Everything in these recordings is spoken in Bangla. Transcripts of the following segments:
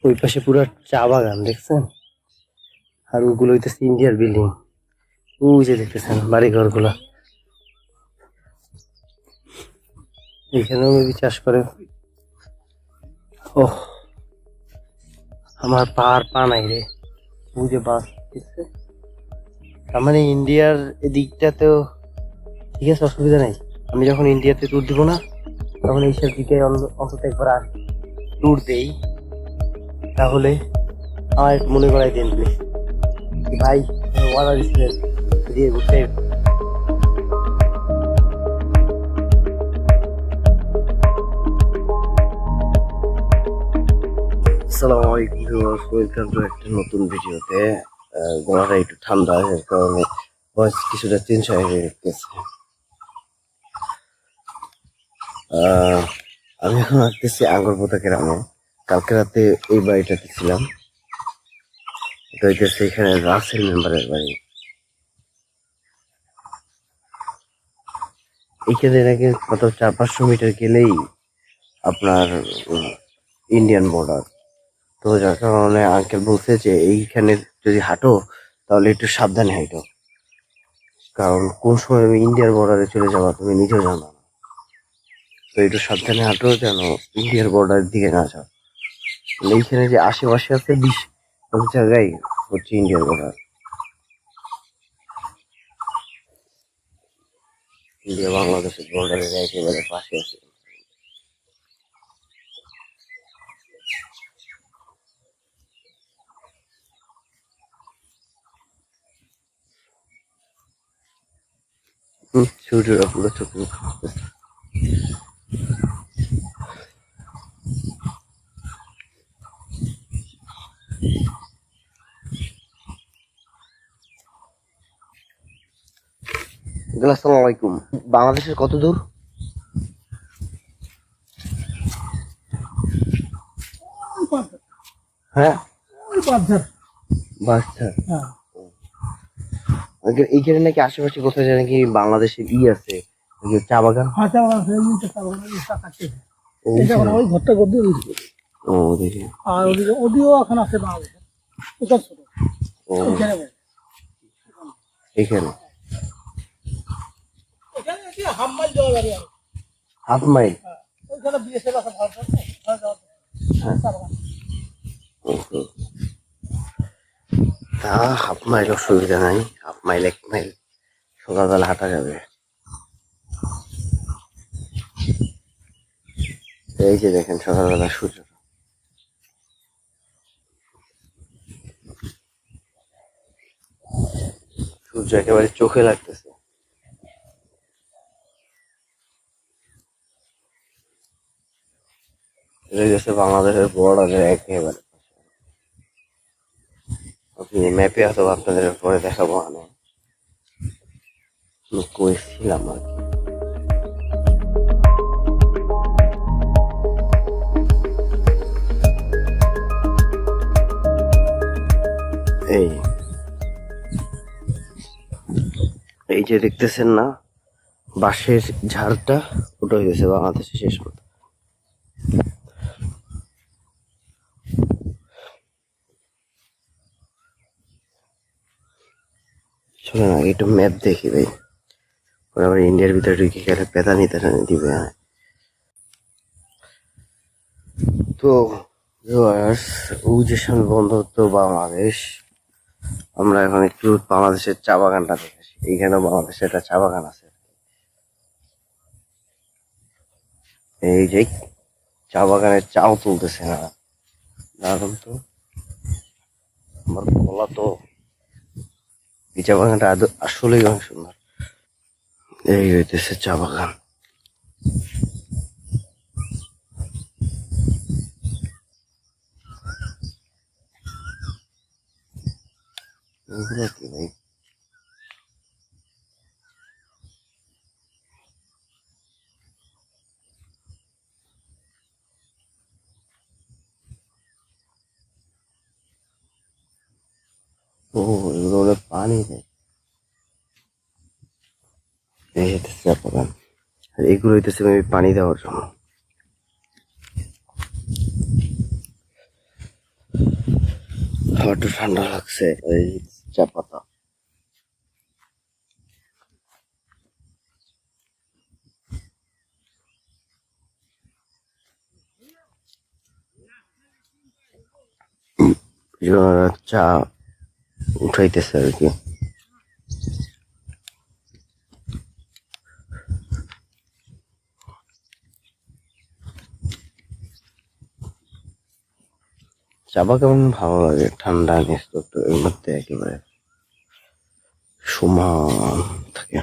ওই পাশে পুরো চা বাগান দেখছেন, আর ওগুলো হইতেছে ইন্ডিয়ার বিল্ডিং। ওই যে দেখতেছেন বাড়ি ঘর গুলা, এখানেও মেবি চাষ করে। ওহ, আমার পা নাই রে, ওই যে বাস দেখছে। তার মানে ইন্ডিয়ার এদিকটাতেও ঠিক আছে, অসুবিধা নাই। আমি যখন ইন্ডিয়াতে ট্যুর দিব না, তখন এইসব দিকে অন্তত একবার ট্যুর দেই, তাহলে আমার মনে করাই দেন প্লিজ ভাই, ওয়াদা দিচ্ছিলেন দিয়ে ঘুরতে। আসসালামু আলাইকুম ভিউয়ার্স, ওয়েলকাম টু একটা নতুন ভিডিওতে। গলাটা একটু ঠান্ডা, এর কারণে ভয়েস কিছুটা চেঞ্জ হয়ে গেছে। আমি এখন আসতেছি আঙ্গরপোতা গ্রামে। কালকে রাতে এই বাড়িটাতে ছিলাম, এটা হইতেছে এখানে রাসেল মেম্বারের বাড়ি। এইখানে নাকি কত 400-500 মিটার গেলেই আপনার ইন্ডিয়ান বর্ডার। তো যার কারণে আঙ্কেল বলছে যে এইখানে যদি হাঁটো তাহলে একটু সাবধানে হাঁটো, কারণ কোন সময় আমি ইন্ডিয়ার বর্ডারে চলে যাবো তুমি নিজেও জানো না। তো একটু সাবধানে হাঁটো যেন ইন্ডিয়ার বর্ডারের দিকে না যাও। এইখানে যে আশেপাশে আছে 20 জায়গায় হচ্ছে ইন্ডিয়ার বর্ডার। ইন্ডিয়া বাংলাদেশের বর্ডারের একেবারে পাশে আছে। সূর্যটা পুরো চোখে আসসালামু আলাইকুম। বাংলাদেশের কত দূর? হ্যাঁ, বাচ্চা। এইখানে নাকি আশেপাশে কোথাও যেন নাকি বাংলাদেশের আছে, চা বাগান। ওই ঘরটা করতে ও দেখি, আর ওদিকে ওদিও এখন আছে বাংলাদেশে। ও এখানে হাফ মাইল যাওয়া যাবে। Half mile. ওইখানে বিএসএফ আছে তা হাফ মাইল অসুবিধা নাই, হাফ মাইল 1 মাইল সকালবেলা হাঁটা যাবে। এই যে দেখেন সকালবেলা সূর্য, সূর্য একেবারে চোখে লাগতেছে। এই গেছে বাংলাদেশের বর্ডারের একেবারে। আপনি ম্যাপে অথবা আপনাদের পরে দেখাবো। আমি কইছিলাম আর কি। এই এই যে দেখতেছেন না বাঁশের ঝাড়টা, ওটা হয়েছে বাংলাদেশের শেষ কথা। শোনেন আগে একটু ম্যাপ দেখি ভাই, পরে আবার ইন্ডিয়ার ভিতরে ঢুকে গেলে পেতানি তেতানি দিবে। তো ওই যে সামনে বন্দর তো বাংলাদেশ। আমরা এখন একটু বাংলাদেশের চা বাগানটা দেখেছি, এইখানেও বাংলাদেশের একটা চা বাগান আছে। এই যে চা বাগানের চাও তুলতেছে না, দারুন তো। আমার গলা তো, এই চা বাগানটা আসলেই অনেক সুন্দর। এই হইতেছে চা বাগান। এগুলো কি ভাই? ও, এগুলো হলো পানি দেয়। এই হইতেছে চা বাগান, আর এগুলো হইতেছে মেবি পানি দেওয়ার জন্য। একটু ঠান্ডা লাগছে, এই চা পাতা। চা উঠাইতেছে আর কি। চাবা কেমন ভালো লাগে, ঠান্ডা নিস্তব্ধ, এর মধ্যে একেবারে সমান থাকে।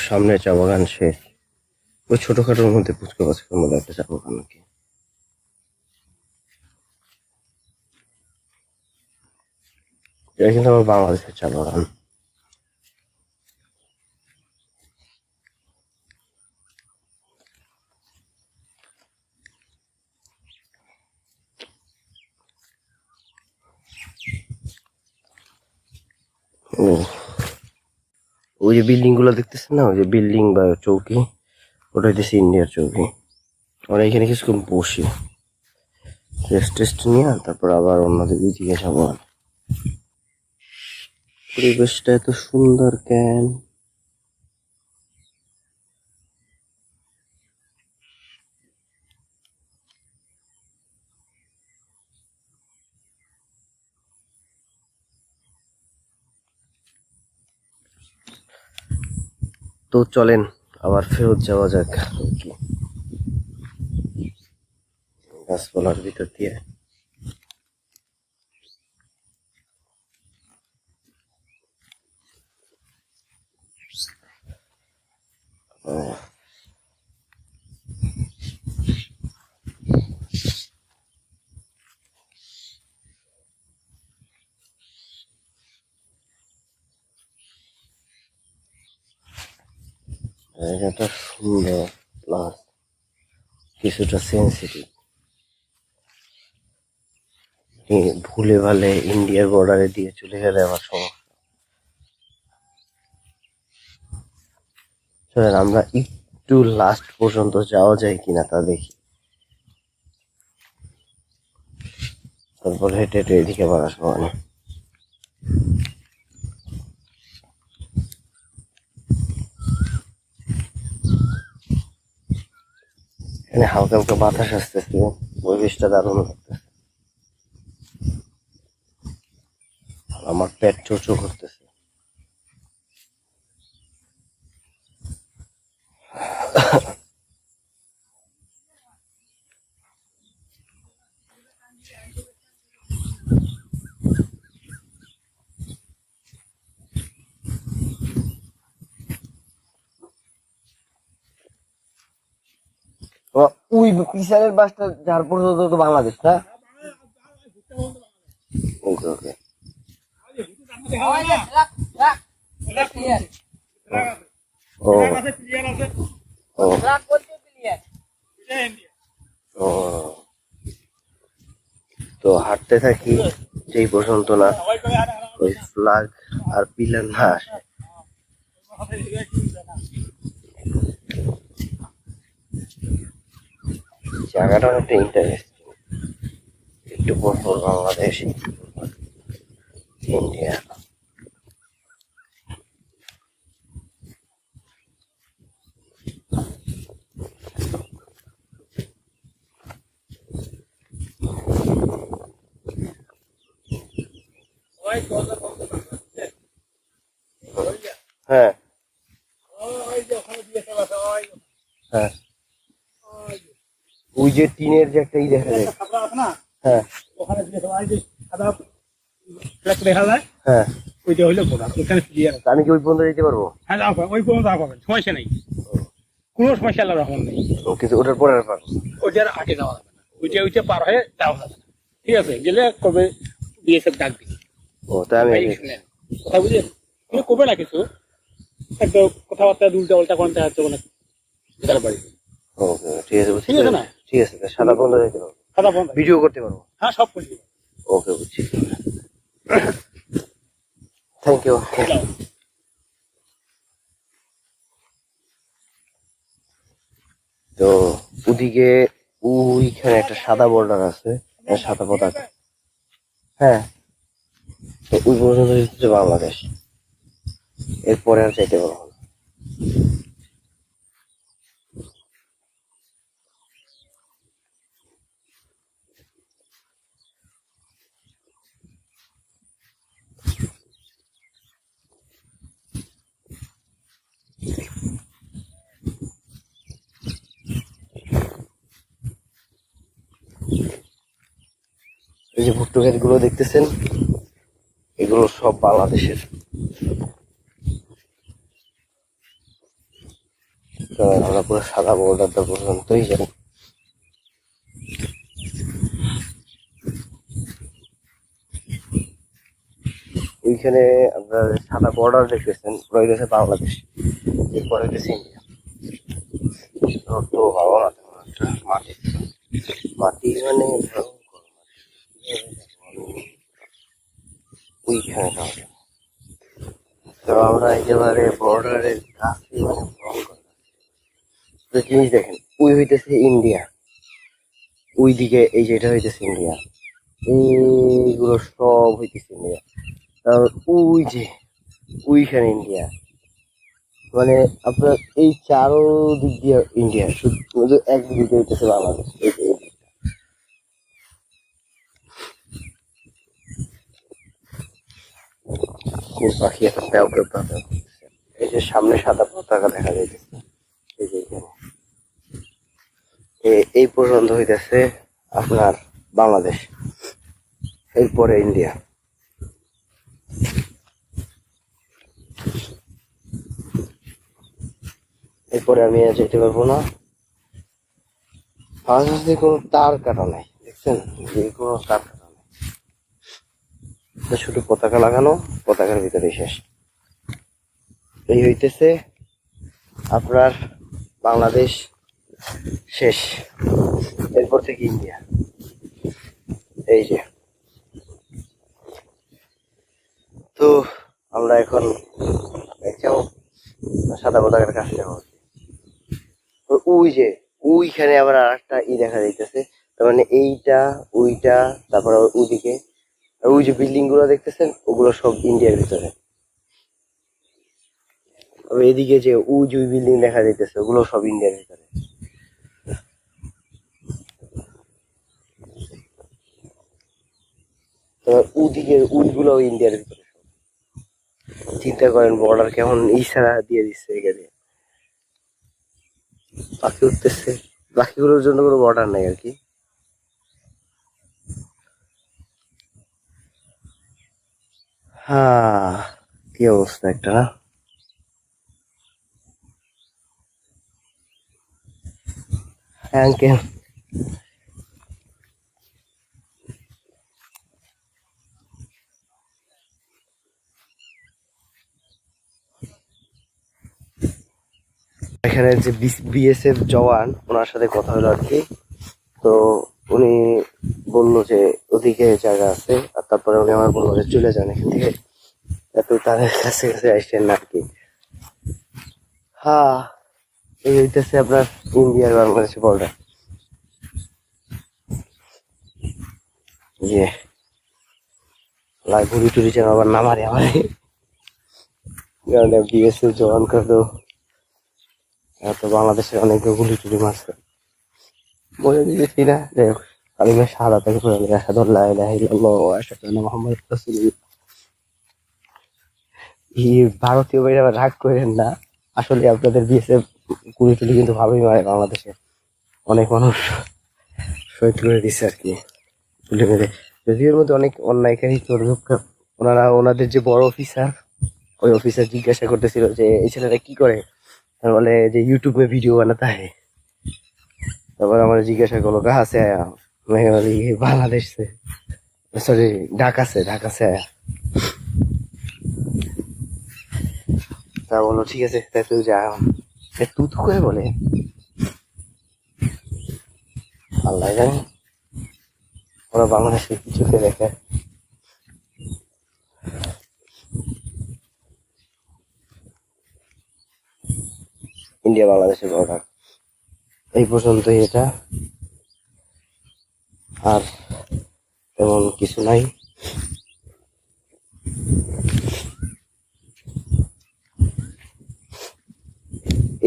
সামনে চা বাগান শেষ, ওই ছোটখাটোর মধ্যে পুচকে বাচ্চার মধ্যে একটা চা বাগান নাকি। এটা কিন্তু আমার বাংলাদেশের চা বাগান। ও, ওই যে বিল্ডিং গুলো দেখতেছেন না, ওই যে বিল্ডিং বা চৌকি, ওটা হইতেছে ইন্ডিয়ার চৌকি। আমরা এখানে কিছুক্ষণ বসি, রেস্ট টেস্ট নিয়ে তারপর আবার অন্যদের দিকে যাবো। পরিবেশটা এত সুন্দর কেন? তো চলেন আবার ফেরত যাওয়া যাক আর কি, গাছপালার ভিতর দিয়ে। জায়গাটা সুন্দর, প্লাস কিছুটা সেন্সিটিভ। ভুলে ভালে ইন্ডিয়ার বর্ডারে দিয়ে চলে গেলে আমার সমস্যা। চলেন আমরা একটু লাস্ট পর্যন্ত যাওয়া যায় কিনা তা দেখি, তারপর হেঁটে হেঁটে এদিকে আবার আসবো। মানে এখানে হালকা হালকা বাতাস আসতেছে, পরিবেশটা দারুণ লাগতেছে। আমার পেট চোচো করতেছে। ওই পিছনের বাসটা যার পর্যন্ত তো বাংলাদেশ না? ওকে ওকে। ও ও ও, তো হাঁটতে থাকি যেই পর্যন্ত না ওই ফ্ল্যাগ আর পিলার না আসে। জায়গাটা অনেকটা ইন্টারেস্টিং, একটু পর পর বাংলাদেশ, ইন্ডিয়া। হ্যাঁ হ্যাঁ, ওই যে টিনের যে একটা ই দেখা যায়। হ্যাঁ ওখানে সাদা ফ্ল্যাগ দেখা যায়, হ্যাঁ, ওইটা হইলো বর্ডার, ওখানে ক্লিয়ার আছে। আমি কি ওই পর্যন্ত যেতে পারবো? হ্যাঁ যাও, ওই পর্যন্ত যাওয়া পাবেন, সমস্যা নেই, কোনো সমস্যা আল্লাহ রহমান নেই। ও, কিন্তু ওটার পরে আর পারবো? ওইটার আগে যাওয়া যাবে না, ওইটা পার হয়ে যাওয়া যাবে না। ঠিক আছে, গেলে কবে বিএসএফ ডাক দিবি। ও, তাই আমি কথা বুঝলেন? তুমি কবে না কিছু একদম কথাবার্তা উল্টা উল্টা করতে হচ্ছে কোনো এটার বাড়ি ওকে ঠিক আছে বুঝছি ঠিক আছে না? ঠিক আছে সাদা বন্ধ যাইতে পারবো কথা বন্ধ ভিডিও করতে পারবো হ্যাঁ সব করে দিবো ওকে বুঝছি থ্যাংক ইউ তো ওদিকে ওইখানে একটা সাদা বর্ডার আছে সাদা পতাকা হ্যাঁ তো ওই পর্যন্ত হচ্ছে বাংলাদেশ এরপরে আর চাইতে পারবো না এই যে ভুট্টো ক্ষেত গুলো দেখতেছেন এগুলো সব বাংলাদেশের তো আমরা পুরো সাদা বর্ডারটা পর্যন্তই যাই ওইখানে আপনার সাদা বর্ডার দেখতেছেন ওরা হইতেছে বাংলাদেশ এরপরে হইতেছে ইন্ডিয়া তো ভালো না তেমন একটা মাটি মাটি মানে ভয়ঙ্কর মাটি। ওইখানে যাওয়া যায়। তো আমরা একেবারে বর্ডারের কাছে মানে ভয়ঙ্কর তো জিনিস দেখেন ওই হইতেছে ইন্ডিয়া ওই দিকে এই যেটা হইতেছে ইন্ডিয়া এইগুলো সব হইতেছে ইন্ডিয়া তারপর ওই যে ওইখানে ইন্ডিয়া মানে আপনার এই চারো দিক দিয়ে ইন্ডিয়া শুধু একদিকে হইতেছে বাংলাদেশ এই যে এই দিকটা। কোন পাখি একটা প্যাও প্যাও প্যাও প্যাও করতেছে। এই যে সামনে সাদা পতাকা দেখা যাইতেছে এই যে এখানে এই পর্যন্ত হইতেছে আপনার বাংলাদেশ এরপরে ইন্ডিয়া এরপরে আমি আর যেতে পারবো না বাংলাদেশে কোনো তার কাটা নাই দেখছেন যে কোনো তার কাটা নাই শুধু পতাকা লাগানো পতাকার ভিতরে শেষ এই হইতেছে আপনার বাংলাদেশ শেষ এরপর থেকে ইন্ডিয়া এই যে তো আমরা এখন যাবো সাদা পতাকার কাছে যাবো তো ওই যে ওইখানে আবার আর একটা দেখা যাইতেছে তার মানে এইটা ওইটা তারপর আবার ওইদিকে আর ওই যে বিল্ডিং গুলো দেখতেছেন ওগুলো সব ইন্ডিয়ার ভিতরে তবে এদিকে যে ওই যে বিল্ডিং দেখা যাইতেছে ওগুলো সব ইন্ডিয়ার ভিতরে ওদিকে ওইগুলো ইন্ডিয়ার ভিতরে চিন্তা করেন বর্ডার কেমন ইশারা দিয়ে দিচ্ছে এখানে পাখি উঠতেছে বাকিগুলোর জন্য কোনো বর্ডার নাই আর কি হ্যাঁ কি অবস্থা একটা না আঙ্কেল এখানে যে বিএসএফ জওয়ান ওনার সাথে কথা হলো আর কি তো উনি বললো যে ওদিকে জায়গা আছে আর তারপরে উনি আমার বললো যে চলে যান এখান থেকে এত তাদের কাছে কাছে আসছেন না আর কি হ্যাঁ এই হইতেছে আপনার ইন্ডিয়ার বাংলাদেশের বর্ডার যে ঘুরি টুরি যেন আবার না মারে আমার বিএসএফ জওয়ান করে তো বাংলাদেশের অনেক গুলি টুলি মারছে বলে দিয়েছি না যাই হোক আমি সাদা থেকে পড়ে আসাদ মোহাম্মদ ভারতীয় বাইরে আবার রাগ করেন না আসলে আপনাদের বিএসএফ গুলি টুলি কিন্তু ভালোই মারে বাংলাদেশে অনেক মানুষ শহীদ করে দিচ্ছে আর কি তুলে মেরে যদিও এর মধ্যে অনেক অন্যায়কারী ওনারা ওনাদের যে বড় অফিসার ওই অফিসার জিজ্ঞাসা করতেছিল যে এই ছেলেটা কি করে তার বলে যে यूट्यूब में वीडियो बनाता है তারপর আমার জিজ্ঞাসা করলো कहाँ से आया मैं बोली ये बांग्लादेश से सॉरी ढाका से आया তা বললো ঠিক আছে তাই তুই যা। তুই তো করে বলে আল্লাহ জানে ওরা বাংলাদেশে কিছুকে দেখে। ইন্ডিয়া বাংলাদেশের বর্ডার এই পর্যন্তই, এটা আর তেমন কিছু নাই।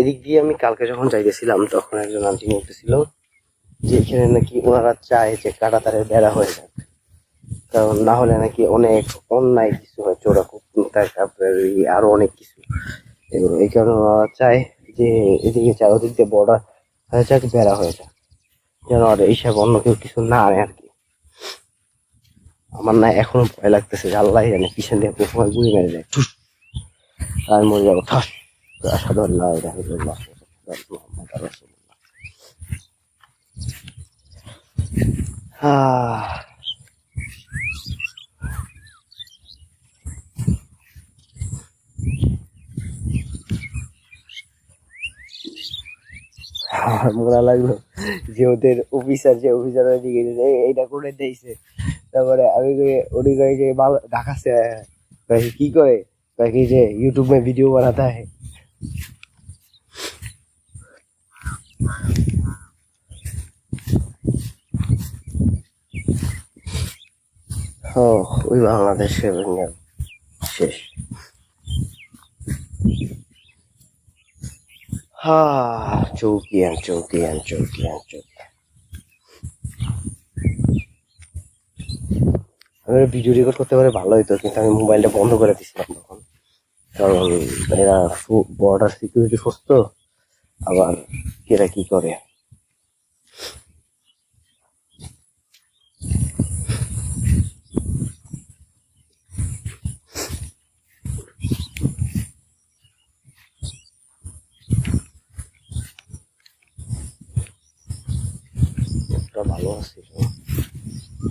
এদিক দিয়ে আমি কালকে যখন যাইতেছিলাম তখন একজন আন্টি বলতেছিল যে এখানে নাকি ওনারা চায় যে কাঁটাতারের বেড়া হয়ে যাক, কারণ না হলে নাকি অনেক অন্যায় কিছু হয়, চোরাকুপ্তার তারপরে আরো অনেক কিছু এগুলো। এই কারণে ওনারা চায় যে এদিকে চায় ওদিক দিয়ে বর্ডার হয়ে যাক, বেড়া হয়ে যাক, যেন আর এইসব অন্য কেউ কিছু না আনে আর কি। আমার না এখনো ভয় লাগতেছে যে আল্লাহ জানে পিছন দিয়ে কোন সময় গুলি মেরে দেয়, আমি মরে যাবো ঠাস। আশহাদু আল্লা ইলাহা ইল্লাল্লাহ ওয়া আশহাদু আন্না মুহাম্মাদার রাসূলুল্লাহ। আমার মনে লাগলো যে ওদের অফিসার যে অফিসারের দিকে এইটা করে দিয়েছে, তারপরে আমি উনি কয়ে যে ঢাকাছে কি করে কি যে यूट्यूब में वीडियो बनाता है। ও ওই বাংলাদেশের শেষ। চৌকিয়ান চৌকিয়ান চৌকিয়ান চৌকিয়ান। আমি ভিডিও রেকর্ড করতে পারে ভালো হইতো, কিন্তু আমি মোবাইলটা বন্ধ করে দিছিলাম তখন, কারণ এরা বর্ডার সিকিউরিটি ফোর্স তো, আবার এরা কি করে। ভালো আছে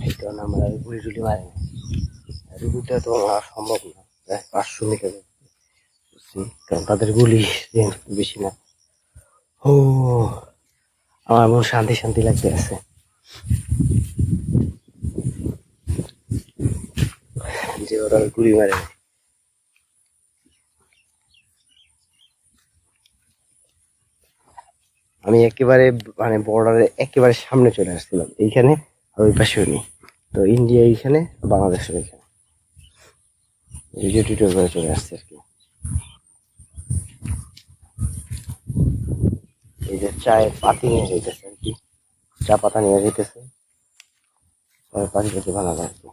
এই কারণে আমার আর গুলি টুলি মারে না, রুগুটা তো আর সম্ভব না, 500 মিটার, কারণ তাদের গুলি বেশি না। ও আমার মন শান্তি শান্তি লাগতে আছে যে ওরা গুলি মারে না। আমি একেবারে মানে বর্ডারে একেবারে সামনে চলে আসছিলাম, এইখানে আর ওই পাশেও নেই, তো ইন্ডিয়া এইখানে, বাংলাদেশের এইখানে, ভিডিও টিডিও করে চলে আসছে আর কি। এই যে চায়ের পাতি নিয়ে যেতেছে আর কি, চা পাতা নিয়ে যেতেছে, পাতি পাতি বানাবে আর কি।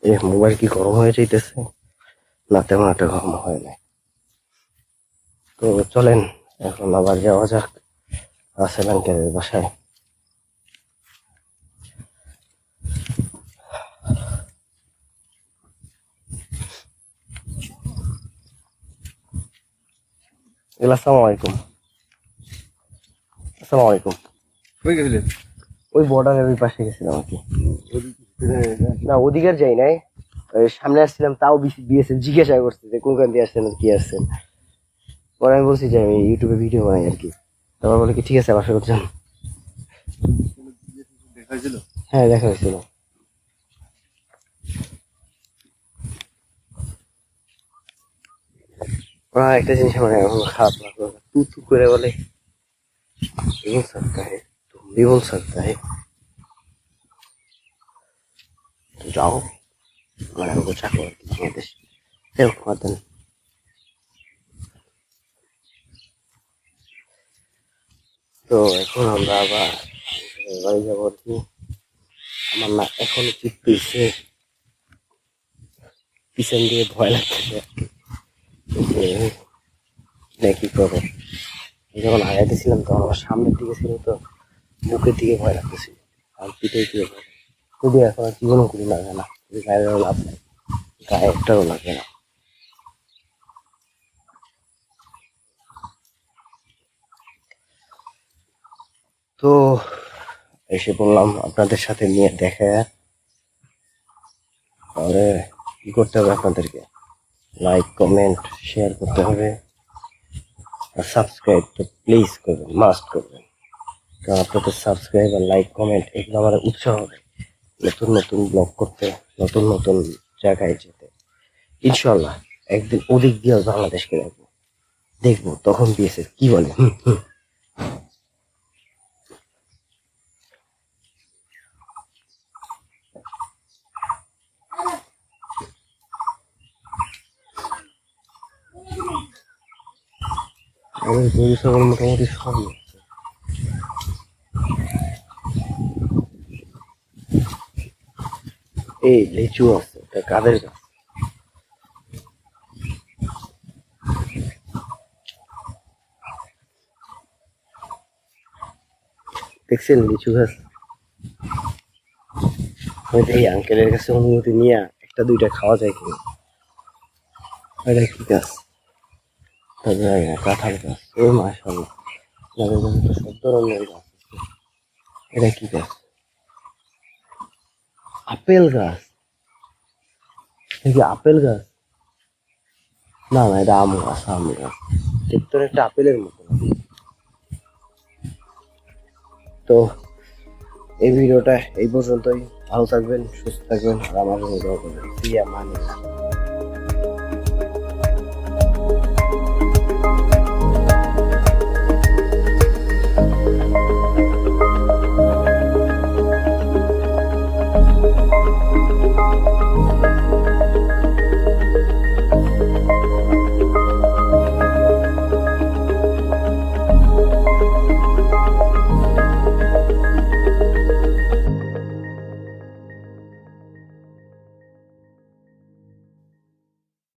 এই মোবাইল কি গরম হয়ে যাইতেছে? না তেমন একটা গরম হয় নাই। তো চলেন এখন আবার যাওয়া যাক রাসেল আঙ্কেলের বাসায়। আসসালামু আলাইকুম। আসসালামু আলাইকুম। কই গেছিলেন? ওই বর্ডারের ওই পাশে গেছিলাম আর কি। না ওদিকে আর যাই নাই, ওই সামনে আসছিলাম, তাও বিএসএফ জিজ্ঞাসা করছে যে কোনখান দিয়ে আসছেন কি আসছেন। পরে আমি বলছি যে আমি ইউটিউবে ভিডিও বানাই আর কি। তারপর বলে কি ঠিক আছে বাসা করছেন। দেখা হয়েছিল? হ্যাঁ দেখা হয়েছিল। একটা জিনিস আমার এখন খারাপ লাগলো, তু তু করে বলে भी बोल सकता है, तुम भी बोल सकता है, तो जाओ और हमको चाको बांग्लादेश মাদান। তো এখন আমরা আবার বাড়ি যাবো আর কি। আমার না এখনো ঠিক পিছন দিয়ে ভয় লাগতেছে কি করবো। যখন আগাইতেছিলাম তখন আমার সামনের দিকে ছিল, তো বুকের দিকে ভয় লাগতেছিল, আর পিঠের দিকে ভয়। যদি এখন আর জীবনও করি লাগে না, গায়েরও লাভ নেই, গায়ে একটাও লাগে না। তো এসে বললাম আপনাদের সাথে নিয়ে দেখা, তাহলে কি করতে হবে আপনাদেরকে, লাইক কমেন্ট শেয়ার করতে হবে, আর সাবস্ক্রাইব তো প্লিজ করবেন, মাস্ট করবেন। কারণ আপনাদের সাবস্ক্রাইব আর লাইক কমেন্ট এগুলো আমার উৎসাহ হবে নতুন নতুন ব্লগ করতে, নতুন নতুন জায়গায় যেতে। ইনশাল্লাহ একদিন ওদিক দিয়েও বাংলাদেশকে দেখবো, দেখবো তখন বিএসএফ কি বলে। আমাদের গরু ছাগল মোটামুটি সবই আছে। এই লিচু আছে, এটা কাদের গাছ? দেখছেন লিচু গাছ? এই আঙ্কেলের কাছে অনুমতি নিয়ে একটা দুইটা খাওয়া যায় কিনা। এটা কি গাছ? কাঁঠাল গাছ। ও মাশাআল্লাহ, আমাদের কাছে তো সব ধরনের গাছ আছে। এটা কি গাছ? আপেল গাছ। এটা কি আপেল গাছ? না না, এটা আম গাছ, আম গাছ। দেখতে একটা আপেলের মতো। তো এই ভিডিওটা এই পর্যন্তই। ভালো থাকবেন, সুস্থ থাকবেন, আর আমার জন্য দোয়া করবেন। প্রিয়া মানে